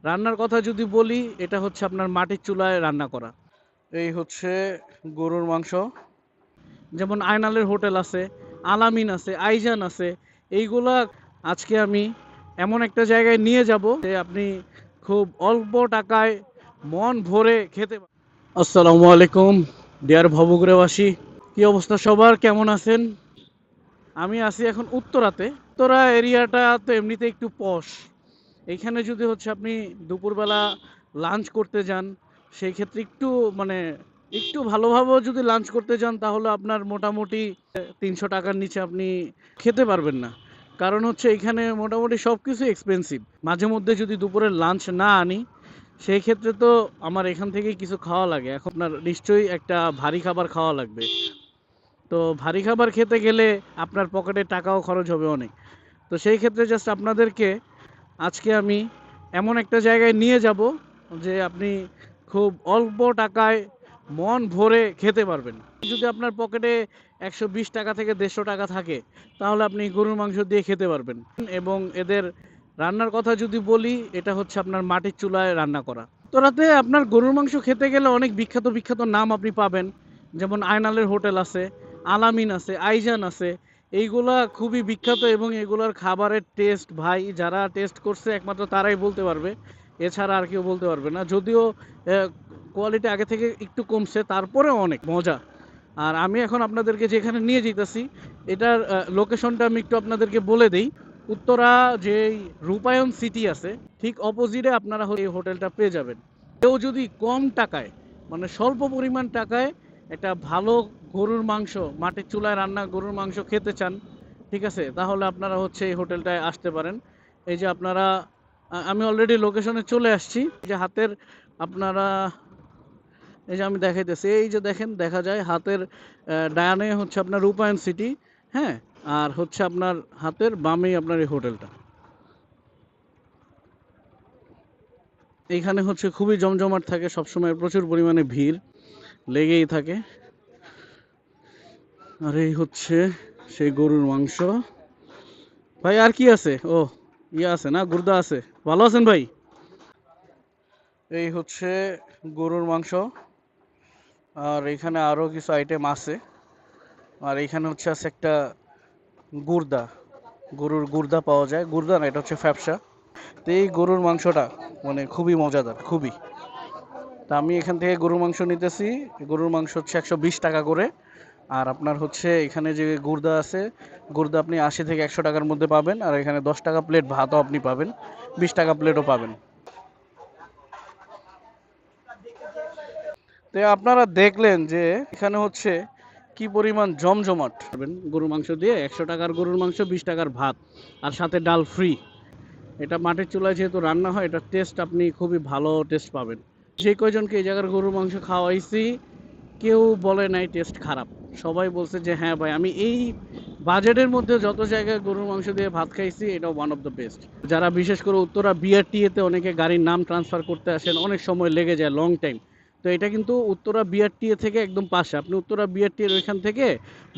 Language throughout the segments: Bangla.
রান্নার কথা যদি বলি, এটা হচ্ছে আপনার মাটির চুলায় রান্না করা। এই হচ্ছে গরুর মাংস। যেমন আয়নালের হোটেল আছে, আলামিন আছে, আইজান আছে। এইগুলা আজকে আমি এমন একটা জায়গায় নিয়ে যাব যে আপনি খুব অল্প টাকায় মন ভরে খেতে আসসালামু আলাইকুম ডিয়ার ভবঘুরেবাসী, কি অবস্থা সবার, কেমন আছেন? আমি আছি এখন উত্তরাতে। উত্তরা এরিয়াটা তো এমনিতে একটু পশ। এইখানে যদি হচ্ছে আপনি দুপুরবেলা লাঞ্চ করতে যান, সেই ক্ষেত্রে একটু মানে একটু ভালোভাবেও যদি লাঞ্চ করতে যান, তাহলে আপনার মোটামুটি 300 টাকার নিচে আপনি খেতে পারবেন না। কারণ হচ্ছে এখানে মোটামুটি সব কিছু এক্সপেন্সিভ। মাঝে মধ্যে যদি দুপুরের লাঞ্চ না আনি, সেই ক্ষেত্রে তো আমার এখান থেকেই কিছু খাওয়া লাগে। এখন আপনার নিশ্চয়ই একটা ভারী খাবার খাওয়া লাগবে। তো ভারী খাবার খেতে গেলে আপনার পকেটে টাকাও খরচ হবে অনেক। তো সেই ক্ষেত্রে জাস্ট আপনাদেরকে আজকে আমি এমন একটা জায়গায় নিয়ে যাব যে আপনি খুব অল্প টাকায় মন ভরে খেতে পারবেন। যদি আপনার পকেটে 120 টাকা থেকে 150 টাকা থাকে, তাহলে আপনি গরুর মাংস দিয়ে খেতে পারবেন। এবং এদের রান্নার কথা যদি বলি, এটা হচ্ছে আপনার মাটির চুলায় রান্না করা। তো রাতে আপনার গরুর মাংস খেতে গেলে অনেক বিখ্যাত বিখ্যাত নাম আপনি পাবেন। যেমন আয়নালের হোটেল আছে, আলামিন আছে, আইজান আছে। এইগুলা খুবই বিখ্যাত এবং এগুলার খাবারের টেস্ট, ভাই যারা টেস্ট করছে একমাত্র তারাই বলতে পারবে। এছাড়া আর কেউ বলতে পারবে না। যদিও কোয়ালিটি আগে থেকে একটু কমছে, তারপরেও অনেক মজা। আর আমি এখন আপনাদেরকে যেখানে নিয়ে যেতেছি, এটার লোকেশনটা আমি একটু আপনাদেরকে বলে দেই। উত্তরা যেই রূপায়ণ সিটি আছে, ঠিক অপোজিটে আপনারা এই হোটেলটা পেয়ে যাবেন। কেউ যদি কম টাকায়, মানে স্বল্প পরিমাণ টাকায় একটা ভালো গরুর মাংস, মাটির চুলায় রান্না গরুর মাংস খেতে চান, ঠিক আছে, তাহলে আপনারা হচ্ছে এই হোটেলটায় আসতে পারেন। এই যে আপনারা আমি অলরেডি লোকেশনে চলে আসছি। এই যে হাতের আপনারা, এই যে আমি দেখাইতেছি, এই যে দেখেন, দেখা যায় হাতের ডায়ানে হচ্ছে আপনার রূপায়ণ সিটি। হ্যাঁ, আর হচ্ছে আপনার হাতের বামেই আপনার এই হোটেলটা। এইখানে হচ্ছে খুবই জমজমাট থাকে, সবসময় প্রচুর পরিমাণে ভিড় লেগেই থাকে। আর এই হচ্ছে সেই গরুর মাংস। ভাই আর কি আছে? ও, ইয়ে আছে না, গুর্দা আছে। ভালো আছেন ভাই? এই হচ্ছে গরুর মাংস। আর এখানে আরো কিছু আইটেম আছে। আর এখানে হচ্ছে আছে একটা গুর্দা, গরুর গুর্দা পাওয়া যায়। গুর্দা না, এটা হচ্ছে ফ্যাপসা। তো এই গরুর মাংসটা মানে খুবই মজাদার, খুবই। তা আমি এখান থেকে গরুর মাংস নিতেছি। গরুর মাংস হচ্ছে 120 টাকা করে। আর আপনার হচ্ছে এখানে যে গুর্দা আছে, গুর্দা আপনি 80 থেকে 100 টাকার মধ্যে পাবেন। আর এখানে 10 টাকা প্লেট ভাতও আপনি পাবেন, 20 টাকা প্লেটও পাবেন। তো আপনারা দেখলেন যে এখানে হচ্ছে কি পরিমাণ জমজমাট। গরুর মাংস দিয়ে 100 টাকার গরুর মাংস, 20 টাকার ভাত, আর সাথে ডাল ফ্রি। এটা মাটির চুলায় যেহেতু রান্না হয়, এটার টেস্ট আপনি খুবই ভালো টেস্ট পাবেন। সেই কয়জনকে এই জায়গার গরুর মাংস খাওয়াইছি, কেউ বলে নাই টেস্ট খারাপ। সবাই বলছে যে হ্যাঁ ভাই, আমি এই বাজেটের মধ্যে যত জায়গায় গরুর মাংস দিয়ে ভাত খাইছি, এটা ওয়ান অফ দ্য বেস্ট। যারা বিশেষ করে উত্তরা বিআরটিএতে অনেকে গাড়ির নাম ট্রান্সফার করতে আসেন, অনেক সময় লেগে যায়, লং টাইম। তো এটা কিন্তু উত্তরা বিআরটিএ থেকে একদম পাশে। আপনি উত্তরা বিআরটিএর ওইখান থেকে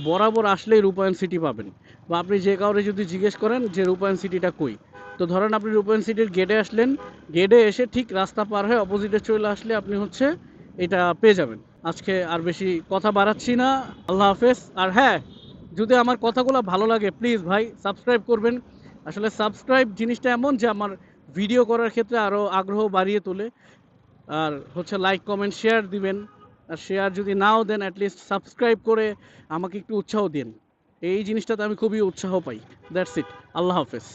বরাবর আসলেই রূপায়ণ সিটি পাবেন। বা আপনি যে কাউরে যদি জিজ্ঞেস করেন যে রূপায়ণ সিটিটা কই, তো ধরেন আপনি রূপায়ণ সিটির গেটে আসলেন, গেটে এসে ঠিক রাস্তা পার হয়ে অপোজিটে চলে আসলে আপনি হচ্ছে এটা পেয়ে যাবেন। আজকে আর বেশি কথা বাড়াচ্ছি না, আল্লাহ হাফেজ। আর হ্যাঁ, যদি আমার কথাগুলো ভালো লাগে, প্লিজ ভাই সাবস্ক্রাইব করবেন। আসলে সাবস্ক্রাইব জিনিসটা এমন যে আমার ভিডিও করার ক্ষেত্রে আরও আগ্রহ বাড়িয়ে তোলে। আর হচ্ছে লাইক কমেন্ট শেয়ার দিবেন। আর শেয়ার যদি নাও দেন, অ্যাটলিস্ট সাবস্ক্রাইব করে আমাকে একটু উৎসাহ দিন। এই জিনিসটাতে আমি খুবই উৎসাহ পাই। That's it. আল্লাহ হাফেজ।